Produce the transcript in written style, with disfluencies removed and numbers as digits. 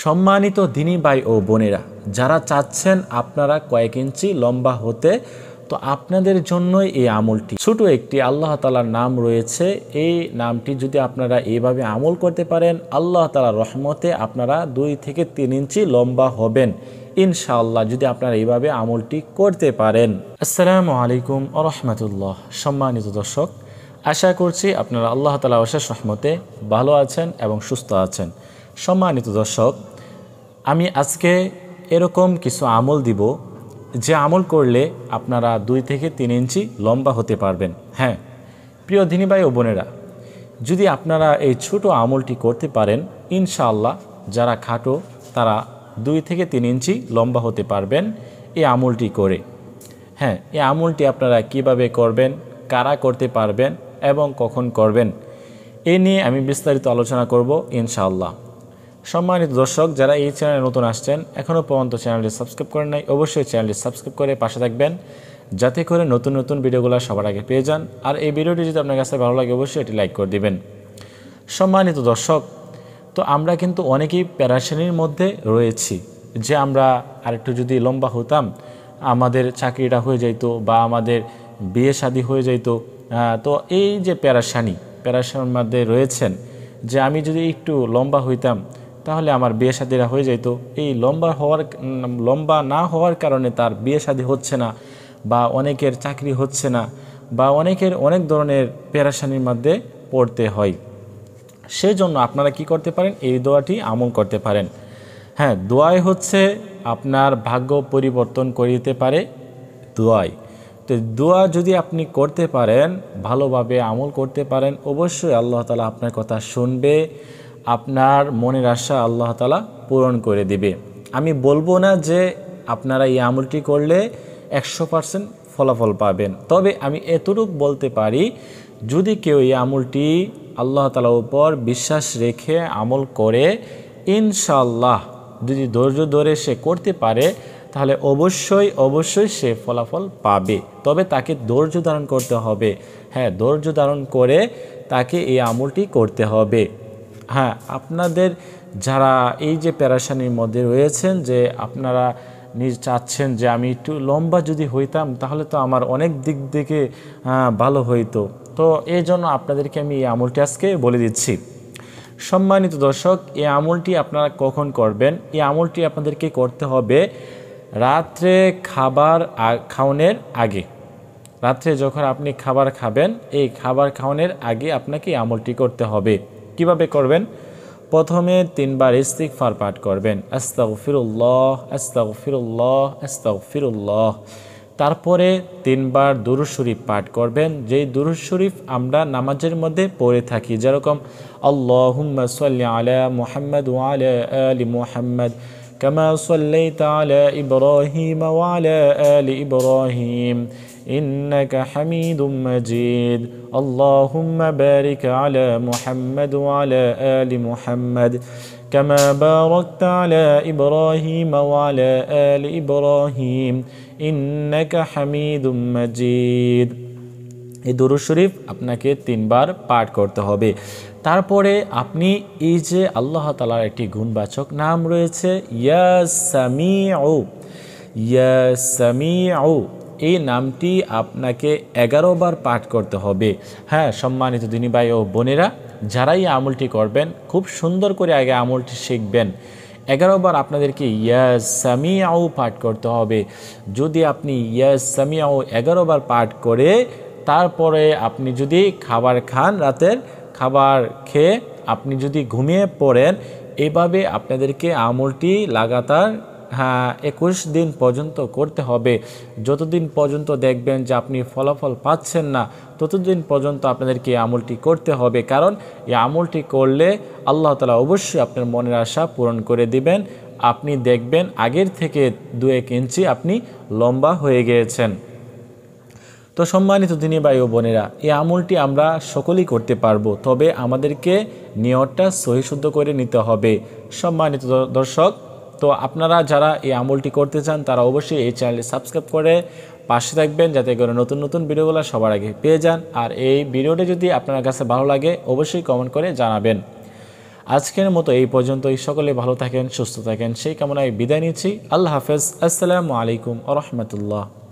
সম্মানিত দিনী ভাই ও বোনেরা, যারা চাচ্ছেন আপনারা কয়েক ইঞ্চি লম্বা হতে, তো আপনাদের জন্যই এই আমলটি। ছোট একটি আল্লাহ তাআলার নাম রয়েছে, এই নামটি যদি আপনারা এইভাবে আমল করতে পারেন, আল্লাহ তাআলার রহমতে আপনারা 2 থেকে 3 ইঞ্চি লম্বা হবেন ইনশাআল্লাহ, যদি আপনারা এইভাবে আমলটি করতে পারেন। আসসালামু আলাইকুম ওয়া রাহমাতুল্লাহ। সম্মানিত দর্শক, আশা করছি আপনারা আল্লাহ তাআলার অশেষ রহমতে ভালো আছেন এবং সুস্থ আছেন। সম্মানিত দর্শক, আমি আজকে এরকম কিছু আমল দিব যে আমল করলে আপনারা 2 থেকে 3 ইঞ্চি লম্বা হতে পারবেন। হ্যাঁ প্রিয় দিনী ভাই ও বোনেরা, যদি আপনারা এই ছোট আমলটি করতে পারেন, ইনশাআল্লাহ যারা খাটো তারা 2 থেকে 3 ইঞ্চি লম্বা হতে পারবেন এই আমলটি করে। হ্যাঁ, এই আমলটি আপনারা কিভাবে করবেন, কারা করতে পারবেন এবং কখন করবেন, এই নিয়ে আমি বিস্তারিত আলোচনা করব ইনশাআল্লাহ। সম্মানিত দর্শক, যারা এই চ্যানেলে নতুন আসছেন, এখনও পর্যন্ত চ্যানেলটি সাবস্ক্রাইব করেন নাই, অবশ্যই চ্যানেলটি সাবস্ক্রাইব করে পাশে থাকবেন, যাতে করে নতুন নতুন ভিডিওগুলো সবার আগে পেয়ে যান। আর এই ভিডিওটি যদি আপনার কাছে ভালো লাগে, অবশ্যই এটি লাইক করে দিবেন। সম্মানিত দর্শক, তো আমরা কিন্তু অনেকেই প্যারাশানির মধ্যে রয়েছি যে আমরা আরেকটু যদি লম্বা হতাম আমাদের চাকরিটা হয়ে যেত বা আমাদের বিয়ে শাদী হয়ে যেত। তো এই যে প্যারাশানির মধ্যে রয়েছেন যে আমি যদি একটু লম্বা হইতাম তাহলে আমার বিয়ে শাদীরা হয়ে যেত। এই লম্বা না হওয়ার কারণে তার বিয়ে শাদী হচ্ছে না, বা অনেকের চাকরি হচ্ছে না, বা অনেকের অনেক ধরনের পেরেশানির মধ্যে পড়তে হয়। সেই জন্য আপনারা কি করতে পারেন, এই দোয়াটি আমল করতে পারেন। হ্যাঁ, দোয়াই হচ্ছে আপনার ভাগ্য পরিবর্তন করে দিতে পারে দোয়াই। তো দোয়া যদি আপনি করতে পারেন, ভালোভাবে আমল করতে পারেন, অবশ্যই আল্লাহ তাআলা আপনার কথা শুনবে, আপনার মনের আশা আল্লাহ তাআলা পূরণ করে দিবে। আমি বলবো না যে আপনারা এই আমলটি করলে 100% ফলাফল পাবেন, তবে আমি এতটুকু বলতে পারি, যদি কেউ এই আমলটি আল্লাহ তাআলার উপর বিশ্বাস রেখে আমল করে, ইনশাআল্লাহ যদি ধৈর্য ধরে সে করতে পারে, তাহলে অবশ্যই সে ফলাফল পাবে। তবে তাকে ধৈর্য ধারণ করতে হবে। হ্যাঁ, ধৈর্য ধারণ করে তাকে এই আমলটি করতে হবে। হ্যাঁ, আপনাদের যারা এই যে পেরেশানির মধ্যে রয়েছেন, যে আপনারা চাচ্ছেন যে আমি একটু লম্বা যদি হইতাম তাহলে তো আমার অনেক দিক থেকে ভালো হইতো, তো এই জন্য আপনাদেরকে আমি এই আমলটি আজকে বলে দিচ্ছি। সম্মানিত দর্শক, এই আমলটি আপনারা কখন করবেন? এই আমলটি আপনাদেরকে করতে হবে রাত্রে খাওয়ানোর আগে। রাত্রে যখন আপনি খাবার খাবেন, এই খাবার খাওয়ানোর আগে আপনাকে এই আমলটি করতে হবে। কিভাবে করবেন? প্রথমে 3 বার ইস্তিগফার পাঠ করবেন, আস্তাগফিরুল্লাহ আস্তাগফিরুল্লাহ আস্তাগফিরুল্লাহ। তারপরে 3 বার দুরূদ শরীফ পাঠ করবেন, যেই দুরূদ শরীফ আমরা নামাজের মধ্যে পড়ে থাকি, যেরকম আল্লাহুম্মা সাল্লি আলা মুহাম্মাদ ওয়া আলা আলি মুহাম্মাদ কামা সাল্লাইতা আলা ইব্রাহিম ওয়া আলা আলি ইব্রাহিম ইন্নাকা হামিদুম মাজিদ। আল্লাহুম্মা বারিক আলা মুহাম্মাদ ওয়া আলা আলি মুহাম্মাদ কামা বারাকতা আলা ইব্রাহিম ওয়া আলা আলি ইব্রাহিম ইন্নাকা হামিদুম মাজিদ। এই দুরূদ শরীফ আপনাকে 3 বার পাঠ করতে হবে। তারপরে আপনি এই যে আল্লাহ তাআলার একটি গুণবাচক নাম রয়েছে ইয়া সামিউ, এই নামটি আপনাকে 11 বার পাঠ করতে হবে। হ্যাঁ, সম্মানিত দিনী ভাই ও বোনেরা, যারাই আমলটি করবেন খুব সুন্দর করে আগে আমলটি শিখবেন। 11 বার আপনাদেরকে ইয়া সামিউ পাঠ করতে হবে। যদি আপনি ইয়া সামিউ 11 বার পাঠ করে তারপরে আপনি যদি খাবার খান, রাতের খাবার খেয়ে আপনি যদি ঘুমিয়ে পড়েন, এভাবে আপনাদেরকে আমলটি লাগাতার 21 দিন পর্যন্ত করতে হবে। যতদিন পর্যন্ত দেখবেন যে আপনি ফলাফল পাচ্ছেন না, ততদিন পর্যন্ত আপনাদেরকে এই আমলটি করতে হবে। কারণ এই আমলটি করলে আল্লাহ তাআলা অবশ্যই আপনার মনের আশা পূরণ করে দিবেন। আপনি দেখবেন আগের থেকে 2-1 ইঞ্চি আপনি লম্বা হয়ে গিয়েছেন। তো সম্মানিত দিনী ভাই ও বোনেরা, এই আমলটি আমরা সকলেই করতে পারবো, তবে আমাদেরকে নিয়তটা সহিশুদ্ধ করে নিতে হবে। সম্মানিত দর্শক, তো আপনারা যারা এই আমলটি করতে চান তারা অবশ্যই এই চ্যানেলটি সাবস্ক্রাইব করে পাশে থাকবেন, যাতে করে নতুন নতুন ভিডিওগুলো সবার আগে পেয়ে যান। আর এই ভিডিওটি যদি আপনার কাছে ভালো লাগে, অবশ্যই কমেন্ট করে জানাবেন। আজকের মতো এই পর্যন্তই। সকলে ভালো থাকেন, সুস্থ থাকেন সেই কামনায় বিদায় নিচ্ছি। আল্লাহ হাফেজ। আসসালামু আলাইকুম ওয়া রাহমাতুল্লাহ।